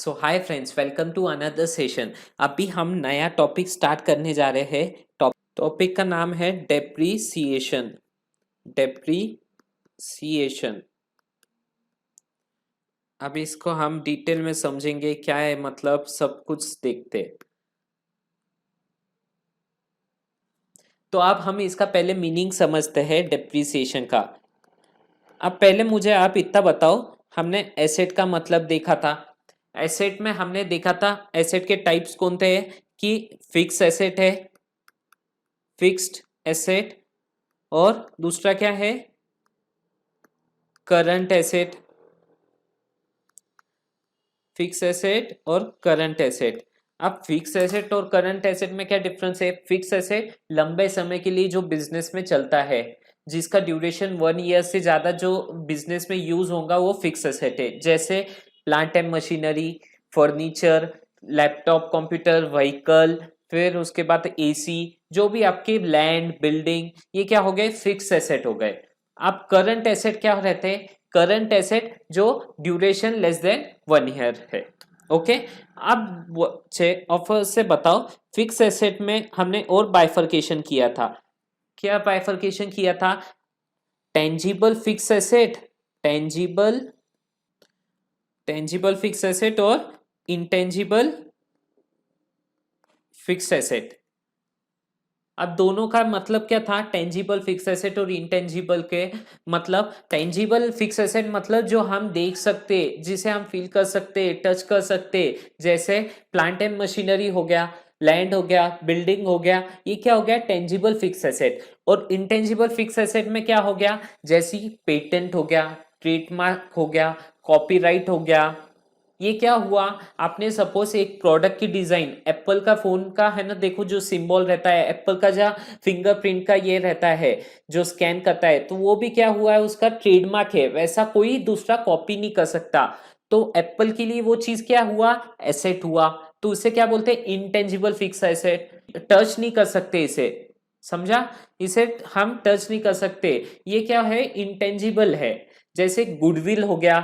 So hi friends, welcome to another session. अभी हम नया टॉपिक स्टार्ट करने जा रहे हैं। टॉपिक का नाम है डेप्रीसिएशन। डेप्रीसिएशन। अभी इसको हम डिटेल में समझेंगे, क्या है मतलब सब कुछ देखते हैं। तो अब हम इसका पहले मीनिंग समझते हैं डेप्रीसिएशन का। अब पहले मुझे आप इतना बताओ, हमने एसेट का मतलब देखा था। एसेट में हमने देखा था एसेट के टाइप्स कौन थे कि फिक्स एसेट है, फिक्स्ड एसेट, और दूसरा क्या है, करंट एसेट। फिक्स एसेट और करंट एसेट। अब फिक्स एसेट और करंट एसेट में क्या डिफरेंस है? फिक्स एसेट लंबे समय के लिए जो बिजनेस में चलता है, जिसका ड्यूरेशन 1 ईयर से ज्यादा जो बिजनेस में यूज होगा, वो फिक्स एसेट है। जैसे plant and machinery, furniture, laptop, computer, vehicle, फिर उसके बाद एसी, जो भी आपके लैंड, बिल्डिंग, ये क्या हो गए? फिक्स एसेट हो गए। अब करंट एसेट क्या रहते हैं? करंट एसेट जो ड्यूरेशन लेस देन 1 ईयर है। ओके। अब ऑफर से बताओ, फिक्स एसेट में हमने और बाइफर्केशन किया था। क्या बाइफर्केशन किया था? Tangible fixed asset, tangible tangible fixed asset और इंटेंजिबल फिक्स एसेट। अब दोनों का मतलब क्या था? टेंजिबल फिक्स एसेट और इंटेंजिबल के मतलब, टेंजिबल फिक्स एसेट मतलब जो हम देख सकते, जिसे हम फील कर सकते, टच कर सकते, जैसे प्लांट एंड मशीनरी हो गया, लैंड हो गया, बिल्डिंग हो गया, ये क्या हो गया? Tangible fixed asset. और इंटेंजिबल फिक्स एसेट में क्या हो गया? जैसी पेटेंट हो गया, ट्रेडमार्क हो गया, कॉपीराइट हो गया। ये क्या हुआ? आपने सपोज एक प्रोडक्ट की डिजाइन, एप्पल का फोन का है ना, देखो जो सिंबल रहता है एप्पल का, जहाँ फिंगरप्रिंट का ये रहता है जो स्कैन करता है, तो वो भी क्या हुआ है? उसका ट्रेडमार्क है, वैसा कोई दूसरा कॉपी नहीं कर सकता। तो एप्पल के लिए वो चीज क्या हुआ? एसेट हुआ। तो उसे क्या बोलते हैं? Intangible fix asset. टच नहीं कर सकते इसे, समझा? इसे हम टच नहीं कर सकते। ये क्या है? इंटेंजिबल है। जैसे गुडविल हो गया।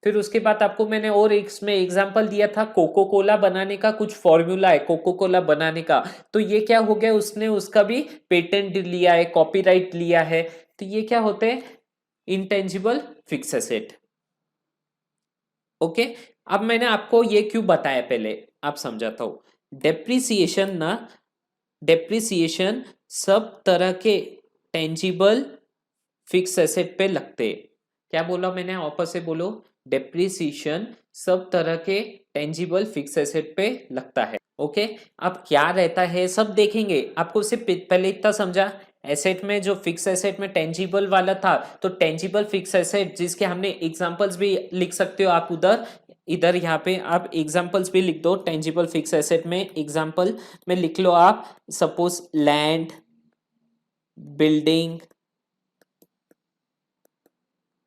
फिर उसके बाद आपको मैंने और एक इसमें एग्जांपल दिया था, कोको कोला बनाने का कुछ फॉर्मूला है कोको कोला बनाने का। तो ये क्या हो गया? उसने उसका भी पेटेंट लिया है, कॉपीराइट लिया है। तो ये क्या होते हैं? Intangible fix asset. ओके। अब मैंने आपको ये क्यों बताया, पहले आप समझाता हूं। डेप्रिसिएशन ना, डेप्रिसिएशन सब तरह के टेंजिबल फिक्स एसेट पे लगते हैं। क्या बोला मैंने? वापस से बोलो। डेप्रिसिएशन सब तरह के टेंजिबल फिक्स एसेट पे लगता है। ओके। अब क्या रहता है सब देखेंगे। आपको सिर्फ पहले इतना समझा, एसेट में जो फिक्स एसेट में टेंजिबल वाला था, तो टेंजिबल फिक्स एसेट जिसके हमने एग्जांपल्स भी लिख सकते हो आप उधर, इधर यहाँ पे आप एग्जांपल्स भी लिख दो। टेंजिबल फिक्स एसेट में एग्जांपल में लिख लो आप, suppose land, building,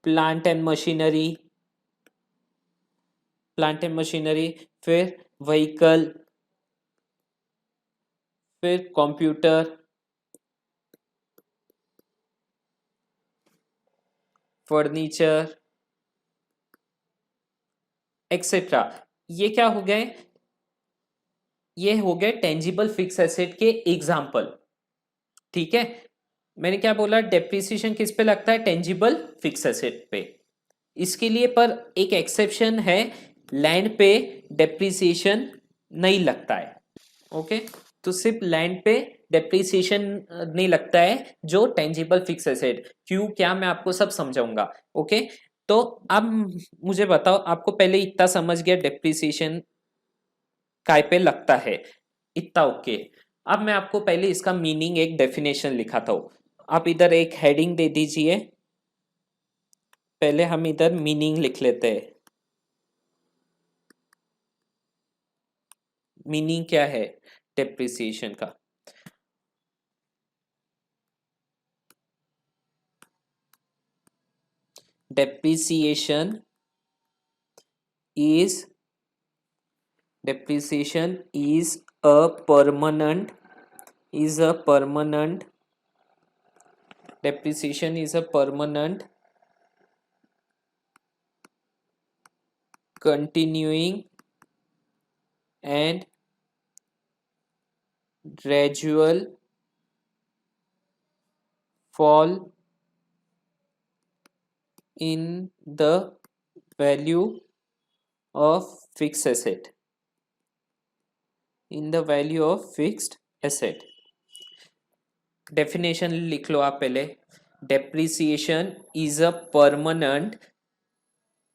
plant and machinery, plant and machinery, फिर व्हीकल, फिर कंप्यूटर, फर्नीचर, एक्सेट्रा। ये क्या हो गए? ये हो गए टेंजिबल फिक्स एसेट के एग्जाम्पल। ठीक है। मैंने क्या बोला? डेप्रिसिएशन किस पे लगता है? टेंजिबल फिक्स एसेट पे। इसके लिए पर एक एक्सेप्शन है, लैंड पे डेप्रिसिएशन नहीं लगता है। ओके। तो सिर्फ लैंड पे डेप्रिसिएशन नहीं लगता है, जो टेंजिबल फिक्स एसेट। क्यों, क्या, मैं आपको सब समझाऊंगा। ओके। तो अब मुझे बताओ, आपको पहले इतना समझ गया डेप्रिसिएशन काय पे लगता है, इतना ओके। अब मैं आपको पहले इसका मीनिंग, एक डेफिनेशन लिखाता हूं। आप इधर एक हेडिंग दे दीजिए। पहले हम इधर मीनिंग लिख लेते हैं। मीनिंग क्या है डेप्रिसिएशन का? depreciation is depreciation is a permanent is a permanent depreciation is a permanent continuing and gradual fall in the value of fixed asset, in the value of fixed asset. Definition लिख लो आप पहले. Depreciation is a permanent,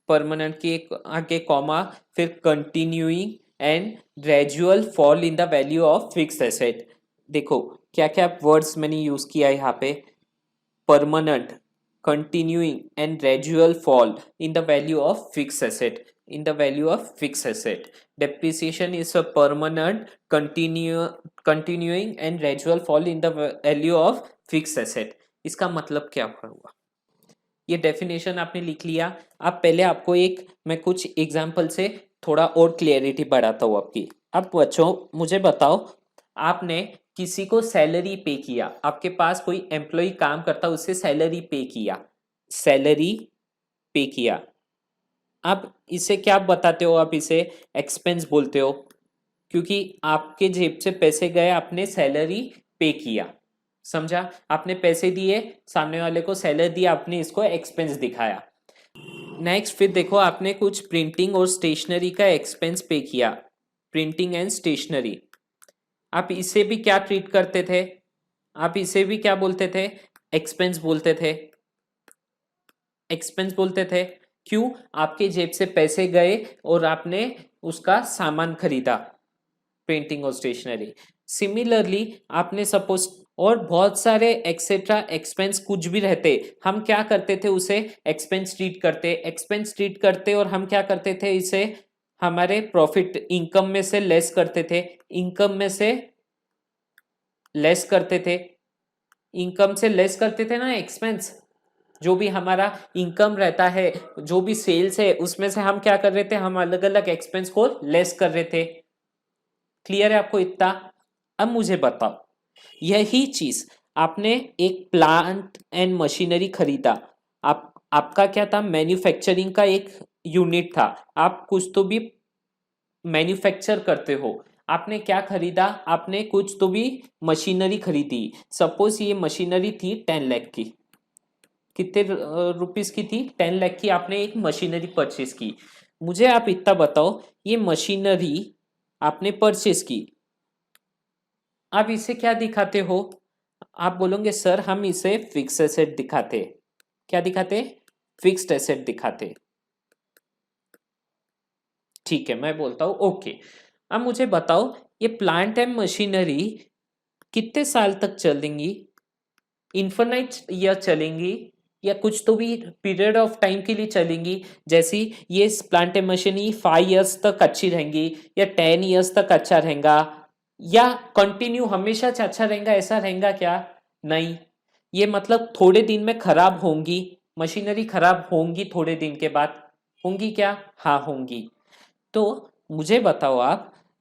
permanent के आगे comma, फिर continuing and gradual fall in the value of fixed asset. देखो क्या क्या words मैंने यूज किया है यहाँ पे. Permanent, continuing and gradual fall in the value of fixed asset, in the value of fixed asset. Depreciation is a permanent, continuing and gradual fall in the value of fixed asset. इसका मतलब क्या हुआ? ये definition आपने लिख लिया. अब पहले आपको एक मैं कुछ एग्जांपल से थोड़ा और क्लियरिटी बढ़ाता हूँ आपकी. अब बच्चों मुझे बताओ, आपने किसी को सैलरी पे किया, आपके पास कोई एम्प्लॉय काम करता है, उससे सैलरी पे किया, सैलरी पे किया. अब इसे क्या बताते हो? आप इसे एक्सपेंस बोलते हो, क्योंकि आपके जेब से पैसे गए, आपने सैलरी पे किया. समझा? आपने पैसे दिए, सामने वाले को सैलरी दी, आपने इसको एक्सपेंस दिखाया. नेक्स्ट फिर देखो, आपने कुछ प्रिंटिंग और स्टेशनरी का एक्सपेंस पे किया, प्रिंटिंग एंड स्टेशनरी. आप इसे भी क्या ट्रीट करते थे? आप इसे भी क्या बोलते थे? एक्सपेंस बोलते थे. एक्सपेंस बोलते थे. क्यों? आपके जेब से पैसे गए और आपने उसका सामान खरीदा, प्रिंटिंग और स्टेशनरी. सिमिलरली आपने सपोज और बहुत सारे एक्सेट्रा एक्सपेंस कुछ भी रहते, हम क्या करते थे? उसे एक्सपेंस ट्रीट करते, एक्सपेंस ट्रीट करते, और हम क्या करते थे? इसे हमारे प्रॉफिट इनकम में से लेस करते थे, इनकम में से लेस करते थे, इनकम से लेस करते थे ना एक्सपेंस. जो भी हमारा इनकम रहता है, जो भी सेल्स है, उसमें से हम क्या कर रहे थे? हम अलग अलग एक्सपेंस को लेस कर रहे थे. क्लियर है आपको इतना? अब मुझे बताओ, यही चीज आपने एक प्लांट एंड मशीनरी खरीदा. आपका क्या था? मैन्युफैक्चरिंग का एक यूनिट था. आप कुछ तो भी मैन्युफैक्चर करते हो. आपने क्या खरीदा? आपने कुछ तो भी मशीनरी खरीदी. सपोज ये मशीनरी थी 10 लाख की. कितने रुपीस की थी? 10 लाख की आपने एक मशीनरी परचेस की. मुझे आप इतना बताओ, ये मशीनरी आपने परचेस की, आप इसे क्या दिखाते हो? आप बोलोगे सर हम इसे फिक्स एसेट दिखाते. क्या दिखाते? फिक्स्ड एसेट दिखाते. ठीक है, मैं बोलता हूं ओके. अब मुझे बताओ, ये प्लांट एंड मशीनरी कितने साल तक चलेंगी? इन्फिनाइट ईयर चलेंगी या कुछ तो भी पीरियड ऑफ टाइम के लिए चलेंगी? जैसी ये प्लांट एंड मशीनरी 5 इयर्स तक अच्छी रहेंगी, या 10 इयर्स तक अच्छा रहेगा, या कंटिन्यू हमेशा अच्छा रहेगा? ऐसा रहेगा क्या? नहीं. ये मतलब थोड़े दिन में खराब होंगी, मशीनरी खराब होंगी थोड़े दिन के बाद. होंगी क्या? हाँ होंगी. तो मुझे बताओ,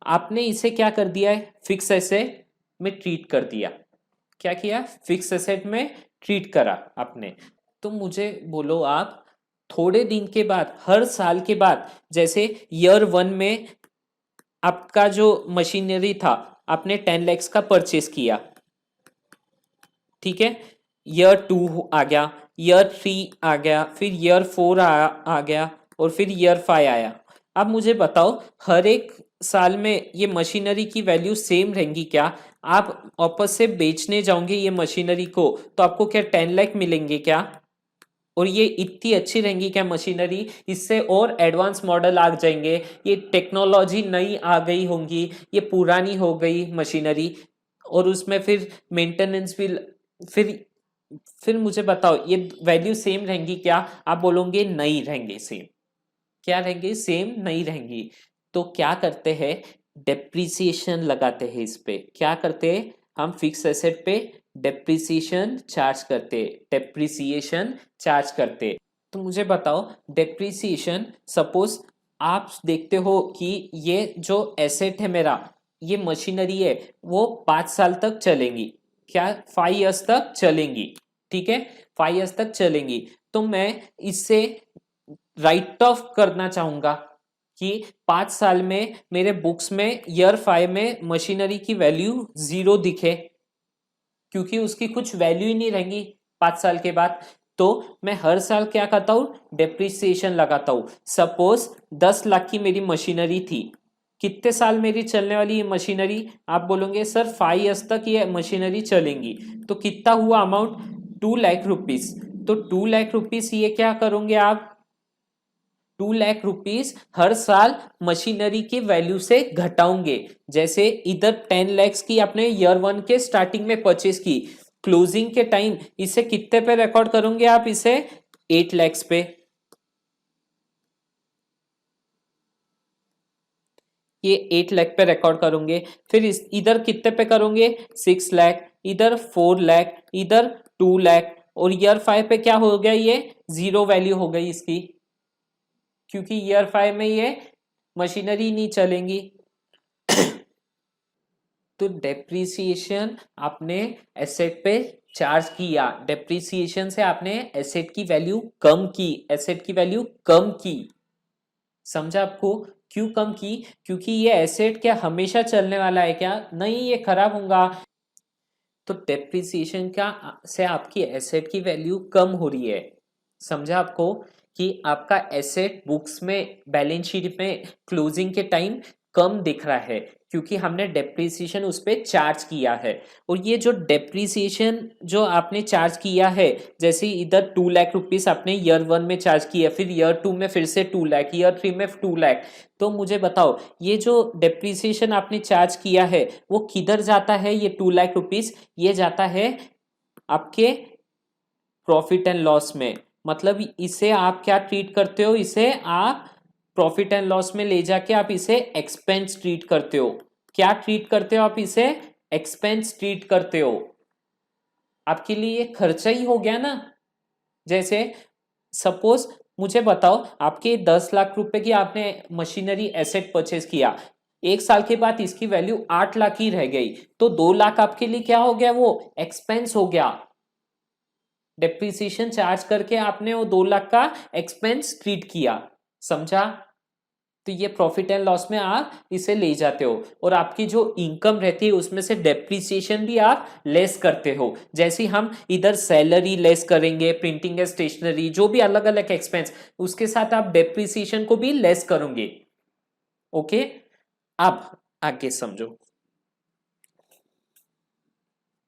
आपने इसे क्या कर दिया है? फिक्स एसेट में ट्रीट कर दिया. क्या किया? फिक्स एसेट में ट्रीट करा आपने. तो मुझे बोलो, आप थोड़े दिन के बाद, हर साल के बाद, जैसे ईयर 1 में आपका जो मशीनरी था, आपने 10 lakhs का परचेस किया, ठीक है. ईयर 2 आ गया, ईयर 3 आ गया, फिर ईयर 4 आ गया, और फिर ईयर 5 आया. अब मुझे बताओ, हर एक साल में ये मशीनरी की वैल्यू सेम रहेंगी क्या? आप वापस से बेचने जाओगे ये मशीनरी को, तो आपको क्या 10 लाख मिलेंगे क्या? और ये इतनी अच्छी रहेंगी क्या मशीनरी? इससे और एडवांस मॉडल आ जाएंगे, ये टेक्नोलॉजी नई आ गई होंगी, ये पुरानी हो गई मशीनरी, और उसमें फिर मेंटेनेंस भी. फिर फिर मुझे बताओ, ये वैल्यू सेम रहेंगी क्या? आप बोलोगे नहीं रहेंगे सेम. क्या रहेंगे? सेम नहीं रहेंगी. तो क्या करते हैं? डेप्रिसिएशन लगाते हैं इस पे. क्या करते हैं? हम फिक्स एसेट पे डेप्रिसिएशन चार्ज करते, डेप्रिसिएशन चार्ज करते. तो मुझे बताओ, डेप्रिसिएशन सपोज आप देखते हो कि ये जो एसेट है मेरा, ये मशीनरी है, वो 5 साल तक चलेंगी. क्या? 5 इयर्स तक चलेंगी. ठीक है, 5 इयर्स तक चलेंगी. तो मैं इससे राइट ऑफ करना चाहूंगा. कि 5 साल में मेरे बुक्स में ईयर 5 में मशीनरी की वैल्यू 0 दिखे, क्योंकि उसकी कुछ वैल्यू ही नहीं रहेगी 5 साल के बाद। तो मैं हर साल क्या करता हूँ, डेप्रिसिएशन लगाता हूँ। सपोज 10 लाख की मेरी मशीनरी थी, कितने साल मेरी चलने वाली ये मशीनरी, आप बोलोगे सर 5 years तक ये मशीनरी चलेंगी, तो कितना हुआ अमाउंट, 2 लाख रुपीस। तो 2 लाख रुपीस ये क्या करोगे आप, 2 लाख रुपीस हर साल मशीनरी की वैल्यू से घटाओगे। जैसे इधर 10 लैक्स की आपने ईयर 1 के स्टार्टिंग में परचेस की, क्लोजिंग के टाइम इसे कितने पे रिकॉर्ड करोगे आप, इसे 8 लैक्स पे। ये 8 लाख पे रिकॉर्ड करोगे। फिर इस इधर कितने पे करोगे, 6 लाख, इधर 4 लाख, इधर 2 लाख, और ईयर 5 पे क्या हो गया, ये 0 वैल्यू हो गई इसकी, क्योंकि ईयर 5 में ये मशीनरी नहीं चलेंगी। तो डेप्रिसिएशन आपने एसेट पे चार्ज किया, डेप्रिसिएशन से आपने एसेट की वैल्यू कम की, एसेट की वैल्यू कम की। समझा आपको, क्यों कम की, क्योंकि ये एसेट क्या हमेशा चलने वाला है क्या, नहीं, ये खराब होगा। तो डेप्रिसिएशन का से आपकी एसेट की वैल्यू कम हो रही है। समझा आपको, कि आपका एसेट बुक्स में बैलेंस शीट में क्लोजिंग के टाइम कम दिख रहा है, क्योंकि हमने डेप्रिसिएशन उस पर चार्ज किया है। और ये जो डेप्रिसिएशन जो आपने चार्ज किया है, जैसे इधर 2 लाख रुपीस आपने ईयर 1 में चार्ज किया, फिर ईयर 2 में फिर से 2 लाख, ईयर 3 में 2 लाख। तो मुझे बताओ, ये जो डेप्रिसिएशन आपने चार्ज किया है वो किधर जाता है, ये 2 लाख रुपीस ये जाता है आपके प्रॉफिट एंड लॉस में। मतलब इसे आप क्या ट्रीट करते हो, इसे आप प्रॉफिट एंड लॉस में ले जाके आप इसे एक्सपेंस ट्रीट करते हो। क्या ट्रीट करते हो आप इसे, एक्सपेंस ट्रीट करते हो। आपके लिए ये खर्चा ही हो गया ना। जैसे सपोज मुझे बताओ, आपके 10 लाख रुपए की आपने मशीनरी एसेट परचेज किया, 1 साल के बाद इसकी वैल्यू 8 लाख ही रह गई, तो 2 लाख आपके लिए क्या हो गया, वो एक्सपेंस हो गया। डेप्रिसिएशन चार्ज करके आपने वो 2 लाख का एक्सपेंस ट्रीट किया। समझा, तो ये प्रॉफिट एंड लॉस में आप इसे ले जाते हो, और आपकी जो इनकम रहती है उसमें से डेप्रिसिएशन भी आप लेस करते हो। जैसे हम इधर सैलरी लेस करेंगे, प्रिंटिंग एंड स्टेशनरी, जो भी अलग अलग एक्सपेंस, उसके साथ आप डेप्रिसिएशन को भी लेस करोगे। ओके, अब आगे समझो।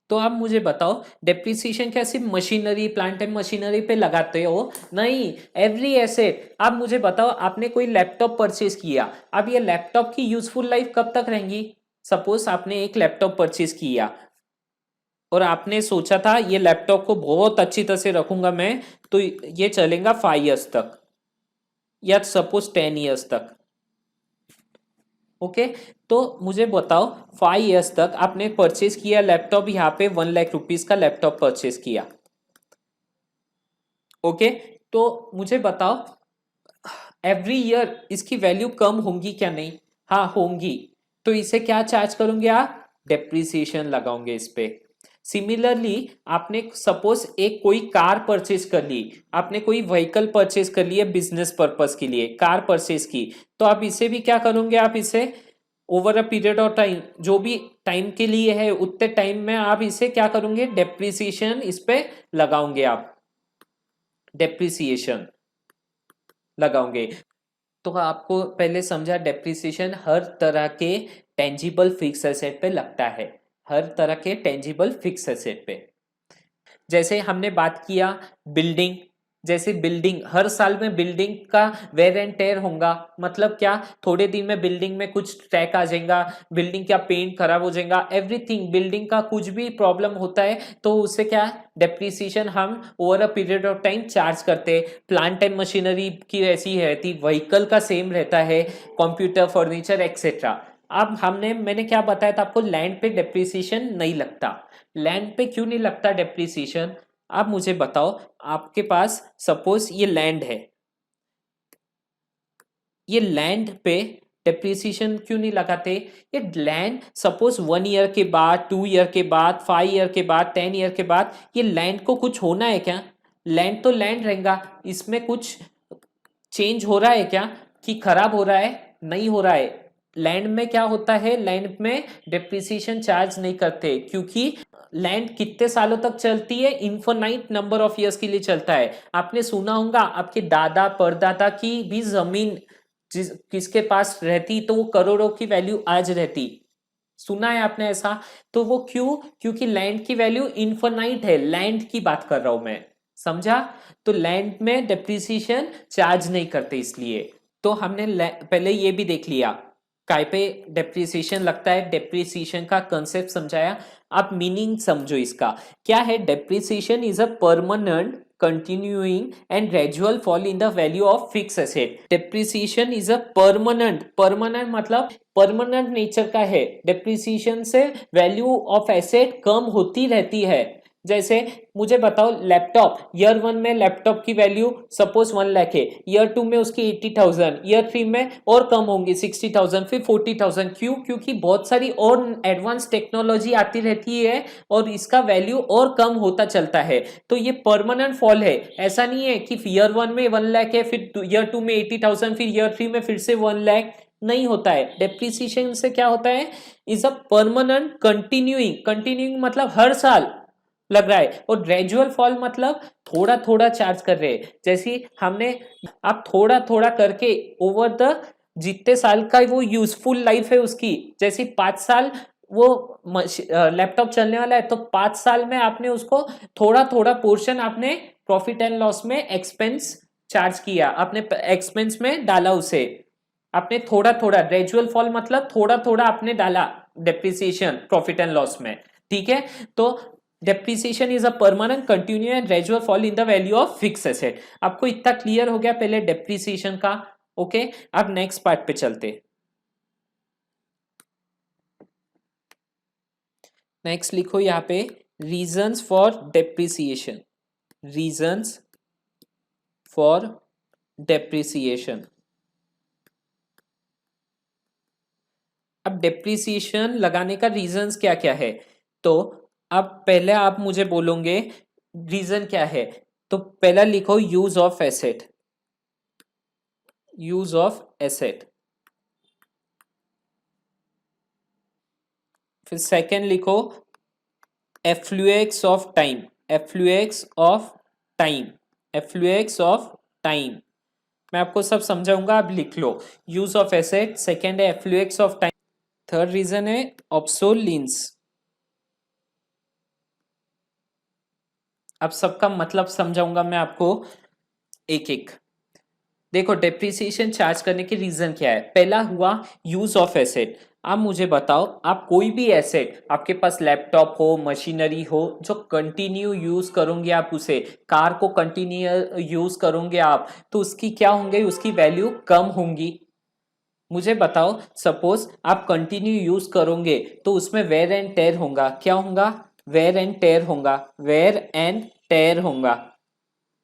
तो आप मुझे बताओ, डेप्रिसिएशन क्या सिर्फ मशीनरी, प्लांट एंड मशीनरी पे लगाते हो, नहीं, एवरी एसेट। आप मुझे बताओ, आपने कोई लैपटॉप परचेज किया, अब ये लैपटॉप की यूजफुल लाइफ कब तक रहेंगी। सपोज आपने एक लैपटॉप परचेज किया और आपने सोचा था ये लैपटॉप को बहुत अच्छी तरह से रखूंगा मैं, तो ये चलेगा 5 years तक, या सपोज 10 years तक। ओके, तो मुझे बताओ, 5 years तक आपने परचेज किया लैपटॉप, यहाँ पे 1 लाख रुपीज का लैपटॉप परचेज किया। ओके, तो मुझे बताओ, एवरी ईयर इसकी वैल्यू कम होंगी क्या, नहीं, हाँ होंगी। तो इसे क्या चार्ज करोगे आप, डेप्रिसिएशन लगाओगे इस पे। सिमिलरली आपने सपोज एक कोई कार परचेज कर ली, आपने कोई व्हीकल परचेज कर लिया बिजनेस पर्पस के लिए, कार परचेज की, तो आप इसे भी क्या करोगे, आप इसे over a period of time, जो भी टाइम के लिए है उतने टाइम में आप इसे क्या करोगे, डेप्रिसिएशन इस पे लगाओगे, आप डेप्रिसिएशन लगाओगे। तो आपको पहले समझा, डेप्रिसिएशन हर तरह के टेंजिबल फिक्स एसेट पे लगता है, हर तरह के टेंजिबल फिक्स एसेट पे। जैसे हमने बात किया बिल्डिंग, जैसे बिल्डिंग हर साल में बिल्डिंग का वेयर एंड टेयर होगा, मतलब क्या, थोड़े दिन में बिल्डिंग में कुछ क्रैक आ जाएगा, बिल्डिंग का पेंट खराब हो जाएगा, एवरीथिंग बिल्डिंग का कुछ भी प्रॉब्लम होता है, तो उससे क्या डेप्रिसिएशन हम over a period of time charge करते हैं। प्लांट एंड मशीनरी की ऐसी रहती, व्हीकल का सेम रहता है, कंप्यूटर, फर्नीचर एक्सेट्रा। अब मैंने क्या बताया था आपको, लैंड पे डेप्रिसिएशन नहीं लगता। लैंड पे क्यों नहीं लगता डेप्रिसिएशन, आप मुझे बताओ, आपके पास सपोज ये लैंड है, ये लैंड पे डेप्रिसिएशन क्यों नहीं लगाते, ये लैंड सपोज 1 ईयर के बाद, 2 ईयर के बाद, 5 ईयर के बाद, 10 ईयर के बाद, ये लैंड को कुछ होना है क्या, लैंड तो लैंड रहेगा, इसमें कुछ चेंज हो रहा है क्या, कि खराब हो रहा है, नहीं हो रहा है। लैंड में क्या होता है, लैंड में डेप्रिसिएशन चार्ज नहीं करते, क्योंकि लैंड कितने सालों तक चलती है, इनफाइनाइट नंबर ऑफ इयर्स के लिए चलता है। आपने सुना होगा आपके दादा परदादा की भी जमीन किसके पास रहती तो वो करोड़ों की वैल्यू आज रहती, सुना है आपने ऐसा? तो वो क्यों? क्योंकि लैंड की वैल्यू इनफाइनाइट है, लैंड की बात कर रहा हूं मैं, समझा? तो लैंड में डेप्रिसिएशन चार्ज नहीं करते इसलिए। तो हमने पहले ये भी देख लिया काय पे डेप्रिसिएशन लगता है, डेप्रिसिएशन का कंसेप्ट समझाया। आप मीनिंग समझो इसका क्या है। Depreciation is a permanent continuing and gradual fall in the value of fixed asset. Depreciation is a permanent मतलब परमानेंट नेचर का है। डेप्रिसिएशन से वैल्यू ऑफ एसेट कम होती रहती है। जैसे मुझे बताओ, लैपटॉप ईयर 1 में लैपटॉप की वैल्यू सपोज 1 लाख है, ईयर 2 में उसकी 80,000, ईयर 3 में और कम होंगी 60,000, फिर 40,000। क्यों? क्योंकि बहुत सारी और एडवांस टेक्नोलॉजी आती रहती है और इसका वैल्यू और कम होता चलता है। तो ये परमानेंट फॉल है, ऐसा नहीं है कि ईयर 1 में 1 लाख है, फिर ईयर 2 में 80,000, फिर ईयर 3 में फिर से 1 लाख, नहीं होता है। डेप्रिसिएशन से क्या होता है, इज अ परमानेंट कंटिन्यूइंग मतलब हर साल लग रहा है, और ग्रेजुअल फॉल मतलब थोड़ा थोड़ा चार्ज कर रहे हैं। जैसे हमने आप थोड़ा थोड़ा करके ओवर द जितने साल का वो यूजफुल लाइफ है उसकी, जैसे 5 साल वो लैपटॉप चलने वाला है, तो 5 साल में आपने उसको थोड़ा थोड़ा पोर्शन आपने प्रॉफिट एंड लॉस में एक्सपेंस चार्ज किया, आपने एक्सपेंस में डाला उसे, आपने थोड़ा थोड़ा, ग्रेजुअल फॉल मतलब थोड़ा थोड़ा आपने डाला डेप्रिसिएशन प्रॉफिट एंड लॉस में, ठीक है? तो depreciation is a permanent continue and gradual fall in the value of fix asset. आपको इतना क्लियर हो गया पहले डेप्रिसिएशन का? ओके, अब नेक्स्ट पार्ट पे चलते। नेक्स्ट लिखो यहाँ पे reasons for depreciation, reasons for depreciation. अब डेप्रिसिएशन लगाने का रीजंस क्या क्या है, तो अब पहले आप मुझे बोलोगे रीजन क्या है। तो पहला लिखो use of asset, use of asset. फिर सेकेंड लिखो efflux of time, efflux of time, efflux of time. मैं आपको सब समझाऊंगा, आप लिख लो। यूज ऑफ एसेट, सेकेंड है efflux of time, third reason है ऑब्सोलेंस। अब सबका मतलब समझाऊंगा मैं आपको एक एक। देखो डेप्रिसिएशन चार्ज करने के रीजन क्या है। पहला हुआ यूज ऑफ एसेट। आप मुझे बताओ, आप कोई भी एसेट, आपके पास लैपटॉप हो, मशीनरी हो, जो कंटिन्यू यूज करोगे आप उसे, कार को कंटिन्यू यूज करोगे आप, तो उसकी क्या होंगे, उसकी वैल्यू कम होंगी। मुझे बताओ, सपोज आप कंटिन्यू यूज करोगे तो उसमें वेयर एंड टेयर होगा, क्या होगा, वेयर एंड टेयर होगा, वेयर एंड टेयर होगा।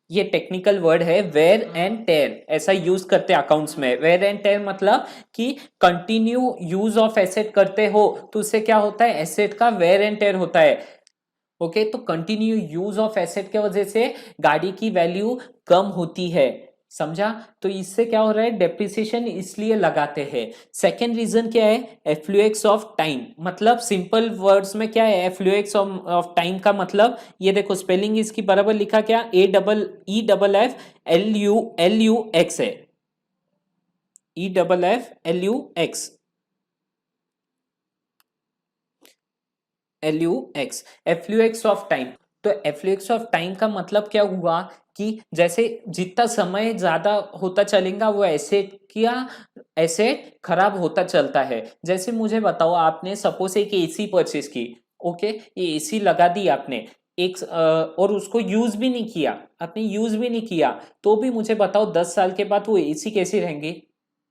ये टेक्निकल वर्ड है, वेयर एंड टेयर, ऐसा यूज करते हैं अकाउंट्स में। वेयर एंड टेयर मतलब कि कंटिन्यू यूज ऑफ एसेट करते हो तो उससे क्या होता है, एसेट का वेयर एंड टेयर होता है। ओके, तो कंटिन्यू यूज ऑफ एसेट की वजह से गाड़ी की वैल्यू कम होती है, समझा? तो इससे क्या हो रहा है, डेप्रिसिएशन इसलिए लगाते हैं। सेकेंड रीजन क्या है, एफ्लुएक्स ऑफ टाइम। मतलब सिंपल वर्ड्स में क्या है एफ्लुएक्स ऑफ टाइम का मतलब, ये देखो स्पेलिंग इसकी बराबर लिखा क्या, AEFFLUX है, EFFLUX, LUX, एफ्लुएक्स ऑफ टाइम। तो एफ्लुएक्स ऑफ टाइम का मतलब क्या हुआ कि जैसे जितना समय ज्यादा होता चलेगा वो एसेट खराब होता चलता है। जैसे मुझे बताओ, आपने सपोज एक एसी परचेस की, ओके, ये एसी लगा दी आपने एक और उसको यूज भी नहीं किया, आपने यूज भी नहीं किया, तो भी मुझे बताओ 10 साल के बाद वो एसी कैसी रहेंगी,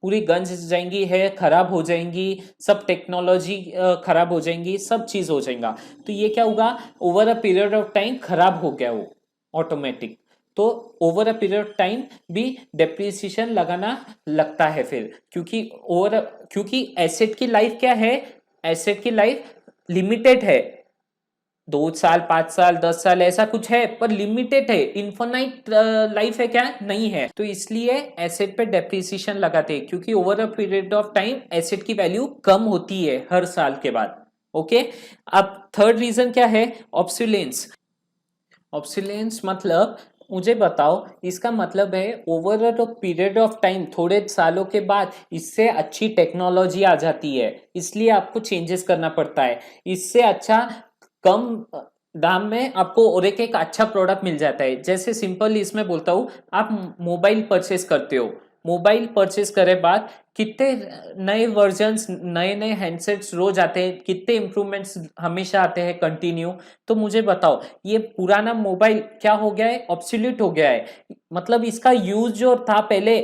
पूरी गंज जाएंगी, है खराब हो जाएंगी, सब टेक्नोलॉजी खराब हो जाएंगी, सब चीज हो जाएगा। तो ये क्या होगा, over a period of time खराब हो गया वो ऑटोमेटिक। तो over a period of time भी डेप्रिसिएशन लगाना लगता है फिर, क्योंकि एसेट की लाइफ क्या है, एसेट की लाइफ लिमिटेड है, 2 साल, 5 साल, 10 साल ऐसा कुछ है, पर लिमिटेड है, इन्फिनाइट लाइफ है क्या, नहीं है। तो इसलिए एसेट पे डेप्रिसिएशन लगाते हैं, क्योंकि over a period of time asset की वैल्यू कम होती है हर साल के बाद। ओके। अब थर्ड रीजन क्या है, ऑब्सोलेंस। ऑब्सोलेंस मतलब, मुझे बताओ, इसका मतलब है over a period of time, थोड़े सालों के बाद इससे अच्छी टेक्नोलॉजी आ जाती है, इसलिए आपको चेंजेस करना पड़ता है। इससे अच्छा, कम दाम में आपको और एक अच्छा प्रोडक्ट मिल जाता है। जैसे सिंपल इसमें बोलता हूँ, आप मोबाइल परचेस करते हो, मोबाइल परचेस करे बाद कितने नए वर्जन्स, नए नए हैंडसेट्स रोज आते हैं, कितने इंप्रूवमेंट्स हमेशा आते हैं कंटिन्यू। तो मुझे बताओ, ये पुराना मोबाइल क्या हो गया है, ऑब्सोल्यूट हो गया है। मतलब इसका यूज जो था पहले,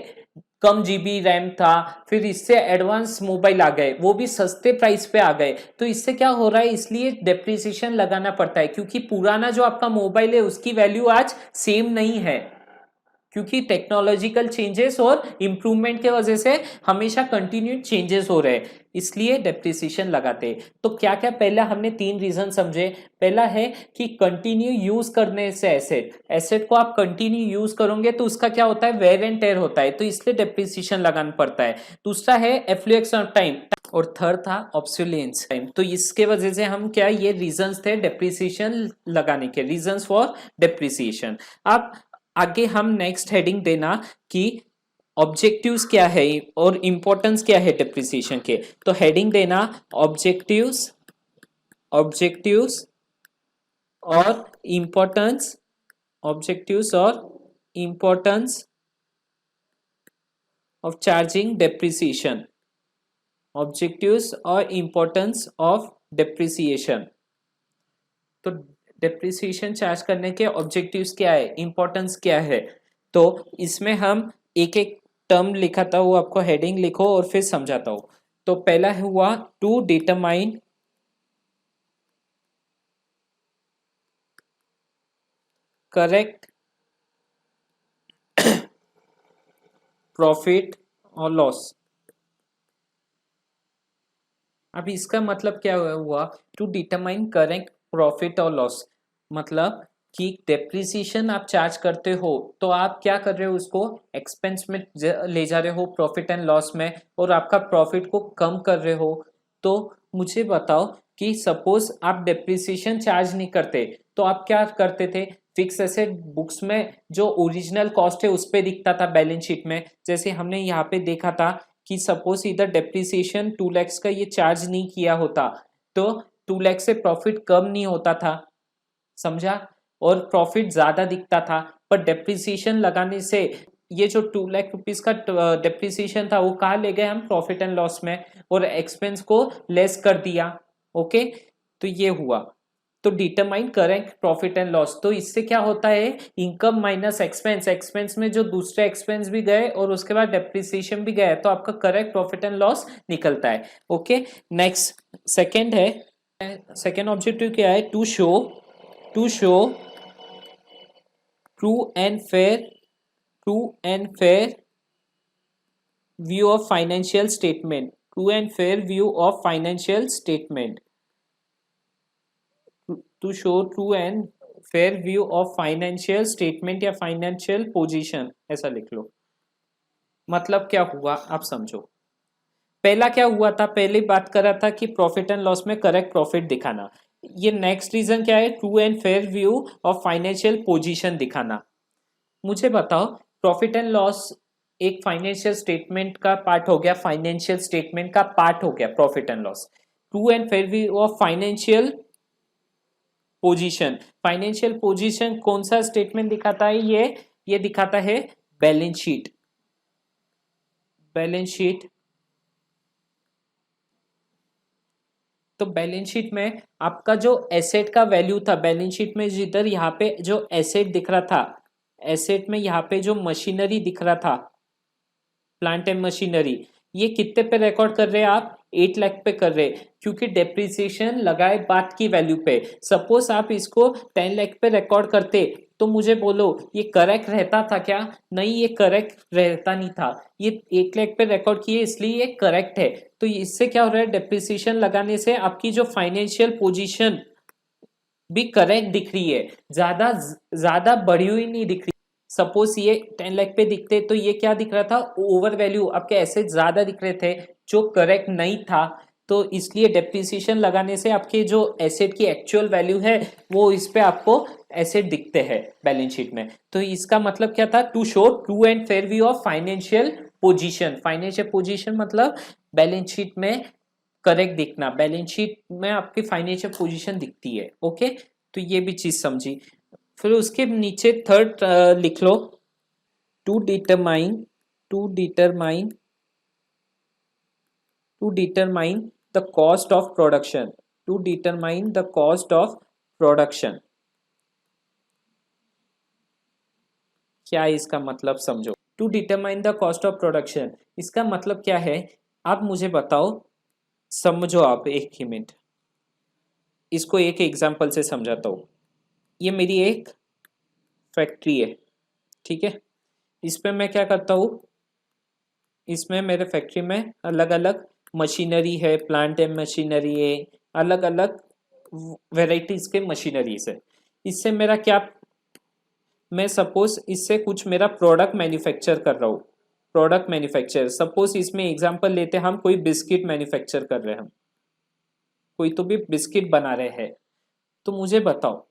कम जीबी रैम था, फिर इससे एडवांस मोबाइल आ गए, वो भी सस्ते प्राइस पे आ गए। तो इससे क्या हो रहा है, इसलिए डेप्रिसिएशन लगाना पड़ता है, क्योंकि पुराना जो आपका मोबाइल है उसकी वैल्यू आज सेम नहीं है, क्योंकि टेक्नोलॉजिकल चेंजेस और इंप्रूवमेंट के वजह से हमेशा कंटिन्यू चेंजेस हो रहे हैं, इसलिए डेप्रिसिएशन लगाते हैं। तो क्या क्या, पहला हमने 3 रीजन समझे। पहला है कि कंटिन्यू यूज करने से एसेट, एसेट को आप कंटिन्यू यूज करोगे तो उसका क्या होता है, वेयर एंड टेयर होता है, तो इसलिए डेप्रिसिएशन लगाना पड़ता है। दूसरा है एफ्लुएक्स ऑफ टाइम, और थर्ड था ऑब्सोलेंस टाइम। तो इसके वजह से हम क्या, ये रीजंस थे डेप्रिसिएशन लगाने के, रीजंस फॉर डेप्रिसिएशन। अब आगे हम नेक्स्ट हेडिंग देना कि ऑब्जेक्टिव्स क्या है और इंपॉर्टेंस क्या है डेप्रिसिएशन के। तो हेडिंग देना ऑब्जेक्टिव्स, ऑब्जेक्टिव्स और इंपॉर्टेंस, ऑब्जेक्टिव्स और importance of charging depreciation, objectives और इंपॉर्टेंस ऑफ डेप्रिसिएशन। तो डेप्रिसिएशन चार्ज करने के ऑब्जेक्टिव्स क्या है, इंपॉर्टेंस क्या है। तो इसमें हम एक एक टर्म लिखाता हूँ, आपको हेडिंग लिखो और फिर समझाता हूँ। तो पहला हुआ टू डिटरमाइन करेक्ट प्रॉफिट और लॉस। अब इसका मतलब क्या हुआ, टू डिटरमाइन करेक्ट प्रॉफिट और लॉस, मतलब कि डेप्रिसिएशन आप चार्ज करते हो तो आप क्या कर रहे हो, उसको एक्सपेंस में ले जा रहे हो, प्रॉफिट एंड लॉस में, और आपका प्रॉफिट को कम कर रहे हो। तो मुझे बताओ कि सपोज आप डेप्रिसिएशन चार्ज नहीं करते, तो आप क्या करते थे, फिक्स एसेट बुक्स में जो ओरिजिनल कॉस्ट है उस पे दिखता था बैलेंस शीट में। जैसे हमने यहाँ पे देखा था कि सपोज इधर डेप्रिसिएशन 2 लाख का ये चार्ज नहीं किया होता तो 2 लाख से प्रॉफिट कम नहीं होता था, समझा, और प्रॉफिट ज्यादा दिखता था। पर डेप्रिसिएशन लगाने से ये जो 2 लाख रुपीज का डेप्रिसिएशन था वो कहाँ ले गए हम, प्रॉफिट एंड लॉस में, और एक्सपेंस को लेस कर दिया। ओके। तो ये हुआ। तो determine correct profit and loss, तो इससे क्या होता है, इनकम माइनस एक्सपेंस, एक्सपेंस में जो दूसरे एक्सपेंस भी गए और उसके बाद डेप्रिसिएशन भी गया, तो आपका करेक्ट प्रॉफिट एंड लॉस निकलता है। ओके। नेक्स्ट सेकंड है, सेकंड ऑब्जेक्टिव क्या है, to show true and fair, true and fair view of financial statement, true and fair view of financial statement, to show true and fair view of financial statement या financial position, ऐसा लिख लो। मतलब क्या हुआ आप समझो। पहला क्या हुआ था, पहले बात कर रहा था कि प्रॉफिट एंड लॉस में करेक्ट प्रॉफिट दिखाना। ये नेक्स्ट रीजन क्या है, true and fair view of financial position दिखाना। मुझे बताओ, प्रॉफिट एंड लॉस एक फाइनेंशियल स्टेटमेंट का पार्ट हो गया, फाइनेंशियल स्टेटमेंट का पार्ट हो गया profit and loss. True and fair view of financial position, financial position कौन सा स्टेटमेंट दिखाता है, ये दिखाता है बैलेंस शीट, बैलेंस शीट। तो बैलेंस शीट में आपका जो एसेट का वैल्यू था, बैलेंस शीट में जिधर यहाँ पे जो एसेट दिख रहा था, एसेट में यहाँ पे जो मशीनरी दिख रहा था, प्लांट एंड मशीनरी, ये कितने पे रिकॉर्ड कर रहे हैं आप, 8 लाख पे कर रहे हैं, क्योंकि डेप्रिसिएशन लगाए बाद की वैल्यू पे। सपोज आप इसको 10 लाख पे रिकॉर्ड करते तो मुझे बोलो ये करेक्ट रहता था क्या, नहीं ये करेक्ट रहता नहीं था, ये 8 लाख पे रिकॉर्ड किए इसलिए ये करेक्ट है। तो इससे क्या हो रहा है, डेप्रिसिएशन लगाने से आपकी जो फाइनेंशियल पोजीशन भी करेक्ट दिख रही है, ज्यादा ज्यादा बढ़ी हुई नहीं दिख रही। सपोज ये 10 लाख पे दिखते तो ये क्या दिख रहा था, ओवर वैल्यू, आपके एसेट ज्यादा दिख रहे थे जो करेक्ट नहीं था। तो इसलिए डेप्रिसिएशन लगाने से आपके जो एसेट की एक्चुअल वैल्यू है वो इस पे आपको एसेट दिखते हैं बैलेंस शीट में। तो इसका मतलब क्या था, to show true and fair view of financial position. Financial position मतलब बैलेंस शीट में करेक्ट दिखना, बैलेंस शीट में आपकी फाइनेंशियल पोजीशन दिखती है। ओके, तो ये भी चीज समझी। फिर उसके नीचे थर्ड लिख लो, to determine to determine to determine the cost of production. To determine the cost of production, क्या है इसका मतलब समझो। To determine the cost of production, इसका मतलब क्या है, आप मुझे बताओ, समझो आप एक ही मिनट, इसको एक एग्जांपल से समझाता हूँ। ये मेरी एक फैक्ट्री है, ठीक है। इस पे मैं क्या करता हूँ, इसमें मेरे फैक्ट्री में अलग अलग मशीनरी है, प्लांट एंड मशीनरी है, अलग अलग वेराइटीज के मशीनरीज है। इससे मेरा क्या, मैं सपोज इससे कुछ मेरा प्रोडक्ट मैन्युफैक्चर कर रहा हूँ। प्रोडक्ट मैन्युफैक्चर, सपोज इसमें एग्जांपल लेते हैं, हम कोई बिस्किट मैन्युफैक्चर कर रहे हैं, हम कोई तो भी बिस्किट बना रहे हैं। तो मुझे बताओ,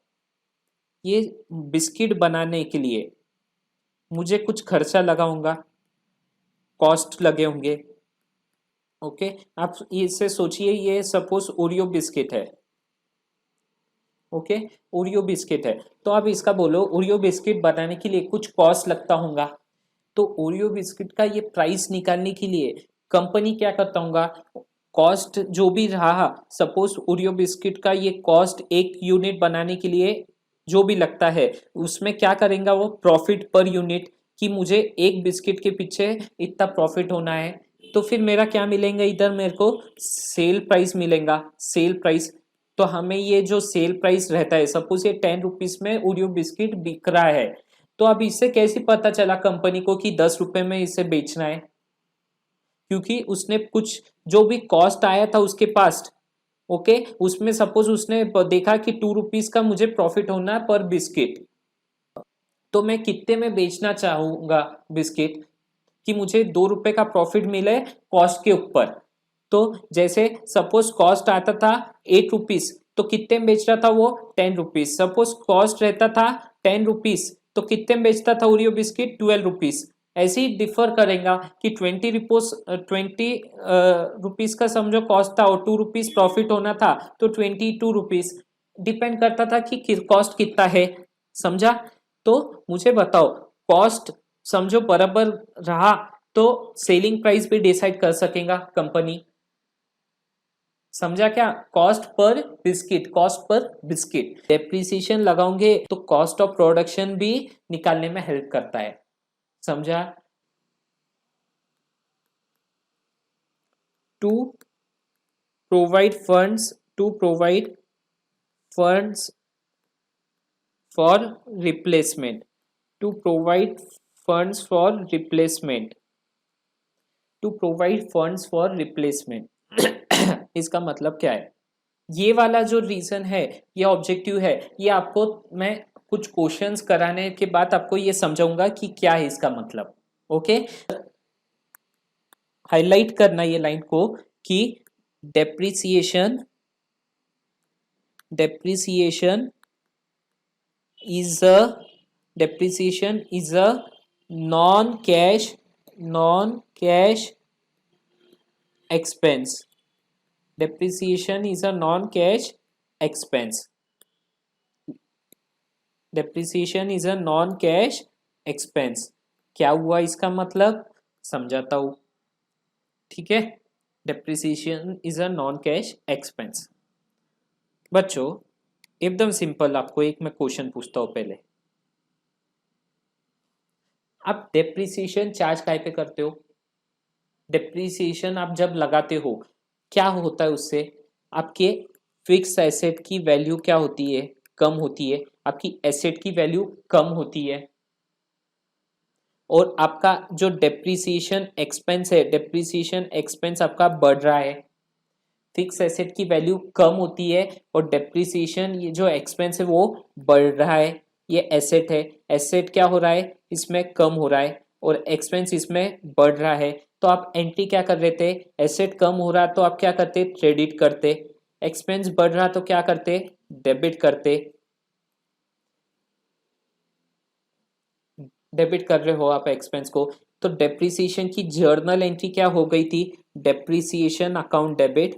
ये बिस्किट बनाने के लिए मुझे कुछ खर्चा लगाऊंगा, कॉस्ट लगे होंगे। ओके, आप इससे सोचिए, ये सपोज ओरियो बिस्किट है। ओके, ओरियो बिस्किट है, तो आप इसका बोलो ओरियो बिस्किट बनाने के लिए कुछ कॉस्ट लगता होगा। तो ओरियो बिस्किट का ये प्राइस निकालने के लिए कंपनी क्या करता होगा, कॉस्ट जो भी रहा, सपोज ओरियो बिस्किट का ये कॉस्ट एक यूनिट बनाने के लिए जो भी लगता है, उसमें क्या करेंगे वो प्रॉफिट पर यूनिट, कि मुझे एक बिस्किट के पीछे इतना प्रॉफिट होना है। तो फिर मेरा क्या मिलेगा, इधर मेरे को सेल प्राइस मिलेगा, सेल प्राइस। तो हमें ये जो सेल प्राइस रहता है, सपोज ये 10 रुपीज में ओरियो बिस्किट बिक रहा है, तो अब इससे कैसे पता चला कंपनी को कि 10 रुपए में इसे बेचना है, क्योंकि उसने कुछ जो भी कॉस्ट आया था उसके पास, ओके, उसमें सपोज उसने देखा कि 2 रुपीज का मुझे प्रॉफिट होना है पर बिस्किट, तो मैं कितने में बेचना चाहूंगा बिस्किट, कि मुझे 2 रुपए का प्रॉफिट मिले कॉस्ट के ऊपर। तो जैसे सपोज कॉस्ट आता था 8 रुपीज, तो कितने में बेच रहा था वो 10 रुपीज। सपोज कॉस्ट रहता था 10 रुपीज, तो कितने में बेचता था ओरियो बिस्किट 12 रुपीज। ऐसे ही डिफर करेगा कि 20 रुपीज का समझो कॉस्ट था और 2 रुपीज प्रॉफिट होना था, तो 22 रुपीज, डिपेंड करता था कि कॉस्ट कितना है। समझा। तो मुझे बताओ, कॉस्ट समझो बराबर रहा तो सेलिंग प्राइस भी डिसाइड कर सकेगा कंपनी। समझा क्या, cost per biscuit, cost per biscuit. Depreciation लगाओगे तो कॉस्ट ऑफ प्रोडक्शन भी निकालने में हेल्प करता है। समझा। To provide funds, to provide funds for replacement, to provide funds for replacement, to provide funds for replacement. इसका मतलब क्या है, ये वाला जो रीजन है, ये ऑब्जेक्टिव है, ये आपको मैं कुछ क्वेश्चंस कराने के बाद आपको ये समझाऊंगा कि क्या है इसका मतलब। ओके, हाईलाइट करना ये लाइन को कि depreciation, depreciation is a depreciation is a non cash, non cash expense. Depreciation is a non-cash expense. Depreciation is a non-cash expense. क्या हुआ इसका मतलब, समझाता हूं, ठीक है। Depreciation is a non-cash expense. बच्चों एकदम सिंपल, आपको एक मैं क्वेश्चन पूछता हूं पहले। आप डेप्रिसिएशन चार्ज काय पे करते हो, डेप्रिसिएशन आप जब लगाते हो क्या होता है, उससे आपके फिक्स एसेट की वैल्यू क्या होती है, कम होती है, आपकी एसेट की वैल्यू कम होती है, और आपका जो डेप्रिसिएशन एक्सपेंस है, डेप्रिसिएशन एक्सपेंस आपका बढ़ रहा है। फिक्स एसेट की वैल्यू कम होती है और डेप्रिसिएशन, ये जो एक्सपेंस है वो बढ़ रहा है। ये एसेट है, एसेट क्या हो रहा है, इसमें कम हो रहा है और एक्सपेंस इसमें बढ़ रहा है। तो आप एंट्री क्या कर रहे थे, एसेट कम हो रहा तो आप क्या करते, क्रेडिट करते, एक्सपेंस बढ़ रहा तो क्या करते, डेबिट करते। डेबिट कर रहे हो आप एक्सपेंस को, तो डेप्रिसिएशन की जर्नल एंट्री क्या हो गई थी, depreciation account debit,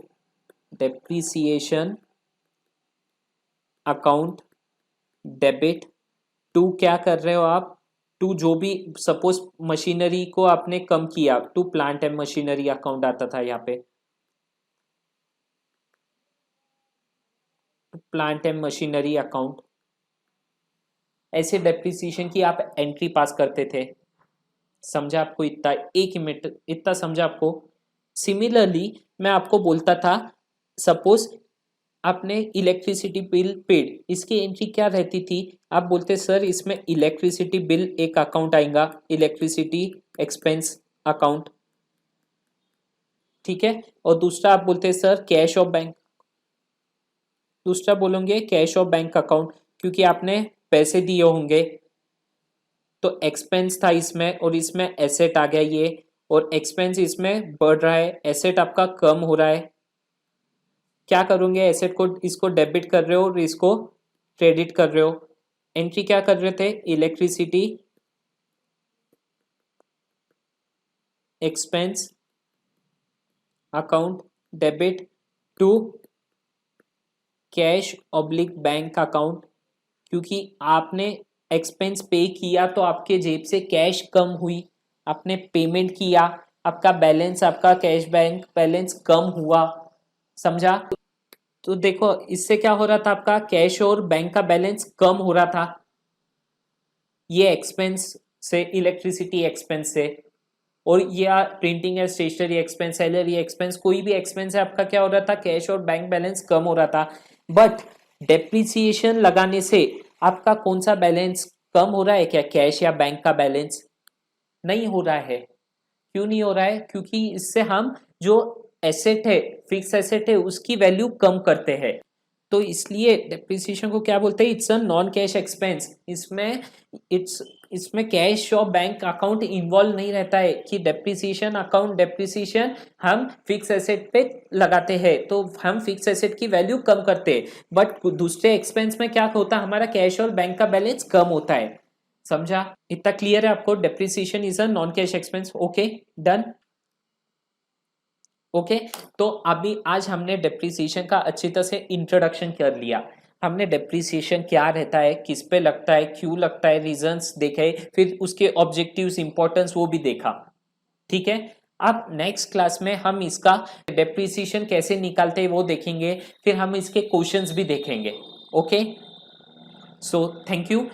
depreciation account debit to क्या कर रहे हो आप, टू जो भी सपोज मशीनरी को आपने कम किया, to plant and machinery account आता था यहाँ पे, प्लांट एंड मशीनरी अकाउंट, ऐसे डेप्रिसिएशन की आप एंट्री पास करते थे। समझा आपको इतना, एक मिनट इतना समझा आपको। सिमिलरली मैं आपको बोलता था, सपोज आपने इलेक्ट्रिसिटी बिल पेड, इसकी एंट्री क्या रहती थी, आप बोलते सर इसमें इलेक्ट्रिसिटी बिल एक अकाउंट आएगा, इलेक्ट्रिसिटी एक्सपेंस अकाउंट, ठीक है, और दूसरा आप बोलते सर कैश ऑफ बैंक, दूसरा बोलोगे कैश ऑफ बैंक अकाउंट, क्योंकि आपने पैसे दिए होंगे तो एक्सपेंस था इसमें और इसमें एसेट आ गया ये, और एक्सपेंस इसमें बढ़ रहा है, एसेट आपका कम हो रहा है। क्या करोगे, एसेट को इसको डेबिट कर रहे हो और इसको क्रेडिट कर रहे हो। एंट्री क्या कर रहे थे, electricity expense account debit to cash oblique bank account, क्योंकि आपने एक्सपेंस पे किया तो आपके जेब से कैश कम हुई, आपने पेमेंट किया, आपका बैलेंस, आपका कैश बैंक बैलेंस कम हुआ। समझा, तो देखो इससे क्या हो रहा था, आपका कैश और बैंक का बैलेंस कम हो रहा था, ये एक्सपेंस से, इलेक्ट्रिसिटी एक्सपेंस से, और या printing and stationery expense, salary expense, कोई भी एक्सपेंस है आपका क्या हो रहा था, कैश और बैंक बैलेंस कम हो रहा था। बट डेप्रिसिएशन लगाने से आपका कौन सा बैलेंस कम हो रहा है क्या, कैश या बैंक का बैलेंस, नहीं हो रहा है। क्यों नहीं हो रहा है, क्योंकि इससे हम जो एसेट है, फिक्स एसेट है, उसकी वैल्यू कम करते हैं। तो इसलिए डेप्रिसिएशन को क्या बोलते हैं, it's a non cash expense. इसमें इट्स इसमें कैश और बैंक अकाउंट इन्वॉल्व नहीं रहता है कि डेप्रिसिएशन अकाउंट, डेप्रिसिएशन हम फिक्स एसेट पे लगाते हैं तो हम फिक्स एसेट की वैल्यू कम करते हैं, बट दूसरे एक्सपेंस में क्या होता है, हमारा कैश और बैंक का बैलेंस कम होता है। समझा, इतना क्लियर है आपको, depreciation is a non cash expense. Okay, done. Okay, तो अभी आज हमने डेप्रिसिएशन का अच्छी तरह से इंट्रोडक्शन कर लिया। हमने डेप्रिसिएशन क्या रहता है, किस पे लगता है, क्यों लगता है, रीजंस देखे, फिर उसके ऑब्जेक्टिव्स, इंपॉर्टेंस वो भी देखा। ठीक है, अब नेक्स्ट क्लास में हम इसका डेप्रिसिएशन कैसे निकालते हैं वो देखेंगे, फिर हम इसके क्वेश्चंस भी देखेंगे। Okay, so thank you.